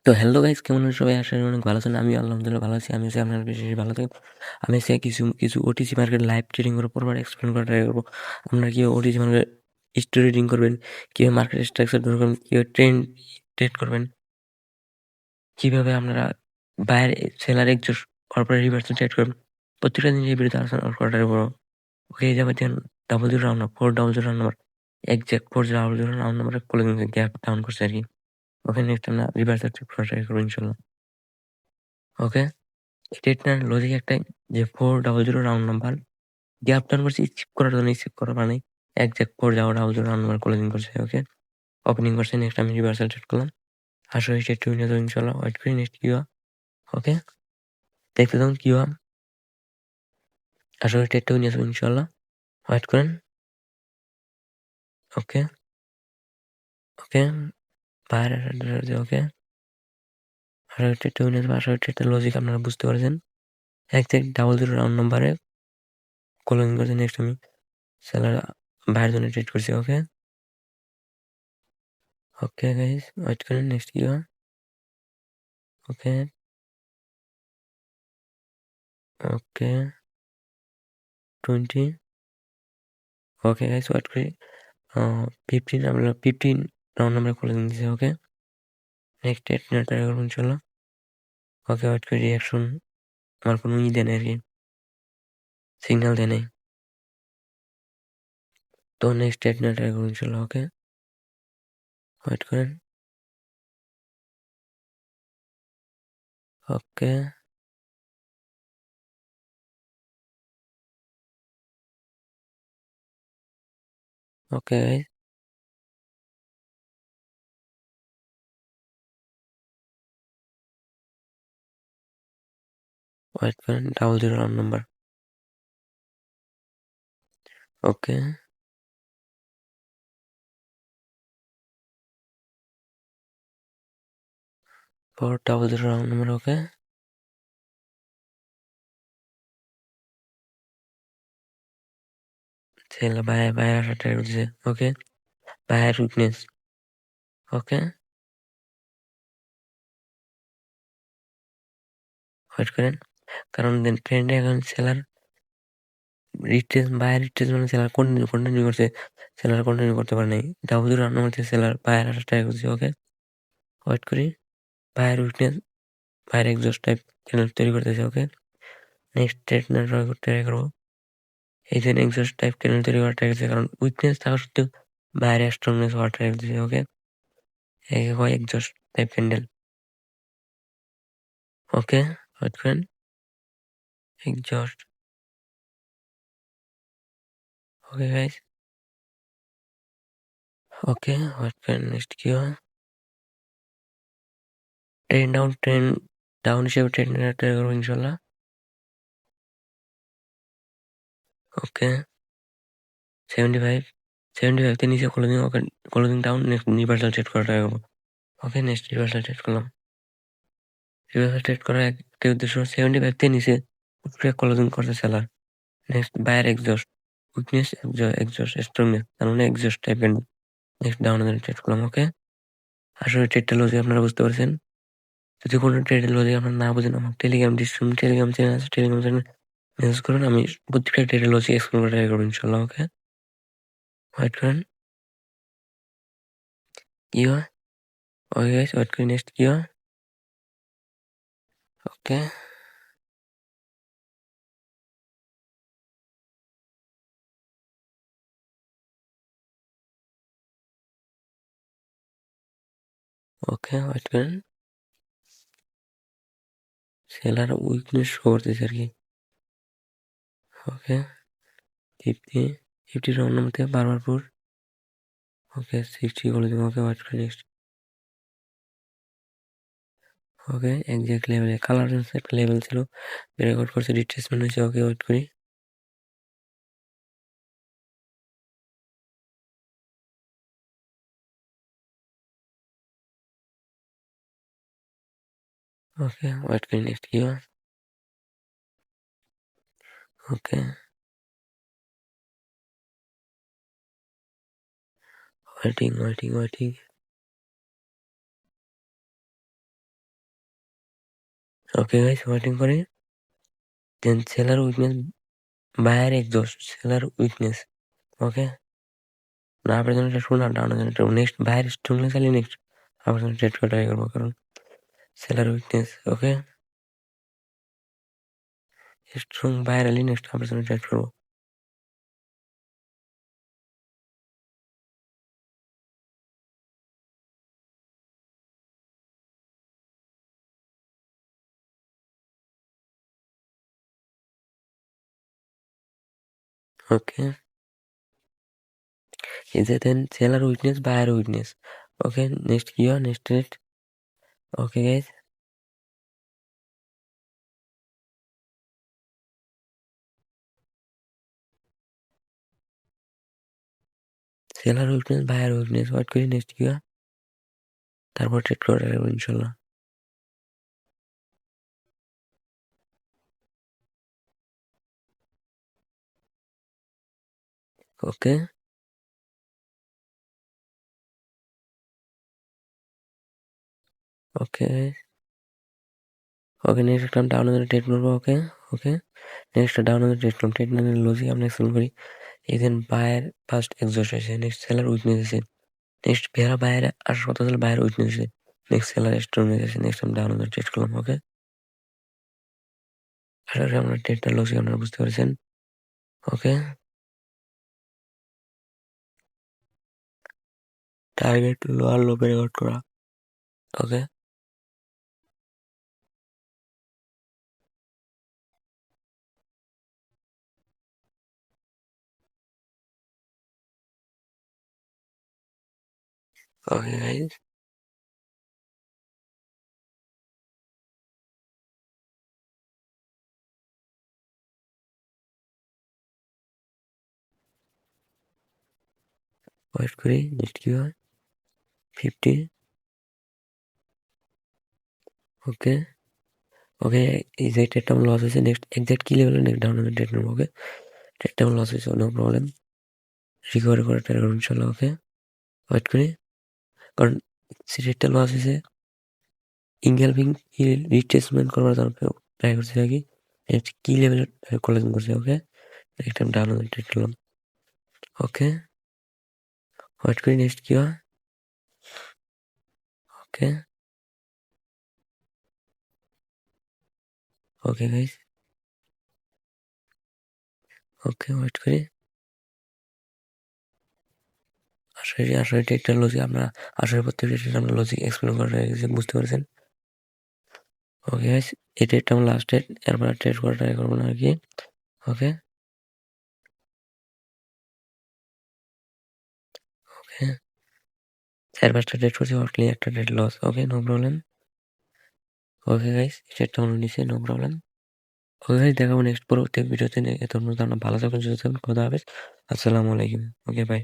তো hello guys, কেমন আছেন সবাই? আশা করি অনেক ভালো আছেন। আমি আলহামদুলিল্লাহ ভালো আছি। আমি আছি আপনার বেশি ভালো থাকেন। আমি আজকে কিছু ওটিসি মার্কেট লাইভ ট্রেডিং করার পর এক্সপ্লেন করার ট্রাই করব। আপনারা কিভাবে ওটিসি মার্কেট ট্রেডিং করবেন, কিভাবে মার্কেট স্ট্রাকচার ধরবেন, কিভাবে ট্রেড করবেন, কিভাবে আপনারা বায়ার সেলার এক্সজস্ট করার রিভার্সাল ট্রেড করবেন। প্রত্যেকটা জিনিস এই ভিডিওতে আলোচনা করার ট্রাই করব। ওকে, এই যে আমার দেখেন 00 round number, 400 round number, exact 400 round নাম্বারে ক্লোজিং গ্যাপ ডাউন করছে আরকি। ওকে, নেক্সট আমরা রিভার্সাল ট্রেড করার ট্রাই করব ইনশাআল্লাহ। ওকে? স্টেটনার লজিক একটাই যে 400 রাউন্ড নাম্বার গ্যাপ ডাউন করছে স্কিপ করার জন্য, স্কিপ করা মানে একজ্যাক্ট 400 রাউন্ড নাম্বার ক্লোজিং করছে। ওকে, ওপেনিং করছে, নেক্সট আমি রিভার্সাল ট্রেড করলাম। আসলে স্টেট টু নিয়ে যাবো ইনশাল্লাহ। ওয়েট করি, নেক্সট কি হয়। ওকে, দেখতে থাকুন কি হয়। আসলে স্টেট টু নিয়ে যাবো ইনশাল্লাহ। ওয়েট করেন। ওকে ওকে, বাইরে ওকে, আসলে স্টেট টু নিয়ে যাবো। আসলে স্টেটের লজিক আপনারা বুঝতে পারছেন। একজ্যাক্ট 00 রাউন্ড নাম্বারে ক্লোজিং করছে, নেক্সট আমি সেলার বাইরের জন্য ট্রেড করছি। ওকে ওকে গাইস, ওয়েট করেন, নেক্সট কি হয়। ওকে ওকে, 20, ওকে গাইস, ওয়েট করি। 15 আমরা 15 রাউন্ড আমরা করে দিয়েছি। ওকে, নেক্সট ডেট ট্রাই করবো ইনশাল্লাহ। ওকে, ওয়েট করি, রিয়াকশন আমার কোনো দেয় নাই আরকি, সিগন্যাল দেয় নাই। তো নেক্সট ডেট ট্রাই করবো ইনশাল্লাহ। ওকে, ওয়েট করেন। ওকে ওকে গাইস, ওয়েট করেন। 00 রাউন্ড নাম্বার। ওকে, 400 রাউন্ড নাম্বার। ওকে, ছেলে বাইরে আসা ট্রাই করছে। ওকে, বাইরের উইকনেস। ওকে, ওয়েট করেন, কারণ ট্রেন্ডে এখন সেলার বাইরের রিট্রেস মানে সেলার কন্টিনিউ করছে, সেলার কন্টিনিউ করতে পারে নাই। 00 রাউন্ড নাম্বার থেকে সেলার বাইরে আসা ট্রাই করছে। ওকে, ওয়েট করি। বাইরের উইকনেস, বাইরে এক্সজস্ট টাইপ ক্যানেল তৈরি করতেছে। ওকে, নেক্সট ট্রেড নেটওয়ার্ক ট্রাই করবো। এই জন্য এক্সজস্ট টাইপ ক্যানেল তৈরি করা ট্রাই করছে, কারণ উইকনেস থাকা সত্ত্বেও বাইরে স্ট্রংনেস হওয়ার ট্রাই করতেছে। ওকে, একে হয় exhaust type candle. Okay, wait করেন। Exhaust. Okay guys, okay, wait করেন, নেক্সট কি হয়। ট্রেন ডাউন হিসেবে ট্রেড ট্রাই করবো ইনশাল্লাহ। ওকে, 75, 75 তে নিচে closing. Okay, closing down, next reversal trade করা ট্রাই করবো। ওকে, নেক্সট রিভার্সাল ট্রেড করলাম। রিভার্সাল ট্রেড করার একটাই উদ্দেশ্য, 75 তে নিচে ক্লোজিং করছে seller. Next buyer exhaust, weakness exhaust strongness, তার মানে exhaust type candle. Next down trade করলাম। ওকে, আসলে ট্রেডটা লজিক আপনারা বুঝতে পারছেন। যদি কোনো ট্রেডের লজিক আপনারা না বুঝেন, আমার টেলিগ্রাম চ্যানেল আছে, টেলিগ্রাম চ্যানেল মেসেজ করুন। আমি প্রত্যেকটা ট্রেডের লজিক এক্সপ্লেন করে ট্রাই করবো ইনশাল্লাহ। ওকে, ওয়েট করেন, কি হয়। ওকে গাইস, ওয়েট করি, নেক্সট কি হয়। ওকে ওকে, ওয়েট করেন। সেলার উইকনেস শো করতেছে আরকি। ওকে, 50, 50 রাউন্ড নাম্বার থেকে বারবার পুশ। ওকে, 60 করে দিব। ওকে, ওয়েট করি, নেক্সট। ওকে, এক্সাক্ট লেভেলে কালার একটা লেভেল ছিল, রেকর্ড করছে, রিট্রেসমেন্ট হয়েছে। ওকে, ওয়েট করি। ওকে, ওয়েট করি, নেক্সট কি হয়। Okay, waiting waiting waiting. Okay guys, waiting করে। Then seller weakness, buyer exhaust, seller weakness. Okay, না আপনার জন্য এটা শুনলাম, ডাউনের জন্য এটা নেক্সট বায়ার স্ট্রংলি চালিয়ে নেক্সট আপনার জন্য ট্রেড করে ট্রাই করবো, কারণ seller weakness. Okay, strong buyer আলি নেক্সট আপনার জন্য ট্রেড করবো। ওকে, এই যে then seller weakness, buyer weakness. Okay, next কি হয়, next trade. Okay guys, seller weakness, buyer weakness, wait করি নেক্সট কি হয়, তারপর ট্রেড করে ট্রাই করবো ইনশাল্লাহ। ওকে, ওকে, ওকে, নেক্সট একটা ডাউন হলে ট্রেড করবো। ওকে, ওকে, নেক্সট ডাউন হলে ট্রেড করবো। ট্রেড না লজিক আমরা এক্সপ্লেন করি। এই দেন বায়ার ফার্স্ট এক্সজস্ট হয়েছে, নেক্সট সেলার উইকনেস আছে, নেক্সট ভেড়া বায়ার আসার কথা ছিল, বায়ার উইকনেস আছে, নেক্সট সেলার স্ট্রং আছে, নেক্সট আমি ডাউন হলে ট্রেড করলাম। ওকে, আশা করি আমরা ট্রেডটা লজিক আপনারা বুঝতে পেরেছেন। ওকে, টার্গেট লোয়ার লো রেকর্ড করা। ওকে, ওকে গাইজ, ওয়েট করি নেক্সট কি হয়, 50। ওকে, ওকে, এই যে ট্রেডটা আমার লস হয়েছে, নেক্সট এক্সাক্ট কি লেভেলে নেক্সট ডাউন হলে ট্রেড নেবো। ওকে, ট্রেডটা আমার লস হয়েছে, নো প্রবলেম, রিকভারি করে ট্রাই করবো ইনশাল্লাহ। ওকে, ওয়েট করি, কারণ ট্রেডটা লস হয়েছে, ইনগেলফিং রিট্রেসমেন্ট করবার জন্য ট্রাই করছি আর কি। নেক্সট কি লেভেলে কলেজিং করছে। ওকে, নেক্সট টাইম ডাউন হলে ট্রেড করলাম। ওকে, ওয়েট করি নেক্সট কি হয়। ওকে, ওকে গাইস, ওকে, ওয়েট করি। আশা করি ট্রেডটার লজিক আপনারা, আশা করি প্রত্যেকটা ট্রেড আমরা লজিক এক্সপ্লেন করে বুঝতে পারছেন। ওকে গাইস, এই ট্রেডটা আমার লাস্ট ট্রেড, এরপর ট্রেড করে ট্রাই করবো না আর কি। ওকে, ওকে, 4-5টা ট্রেড করছি, অনলি একটা ট্রেড লস। ওকে, নো প্রবলেম। ওকে গাইস, এই ট্রেডটা আমার নিচে, নো প্রবলেম। ওকে গাইস, দেখাবো নেক্সট পরবর্তী ভিডিওতে। এত ভালো থাকবেন, সুস্থ থাকবেন, খোদা হাফেজ, আসসালামু আলাইকুম। ওকে, বাই।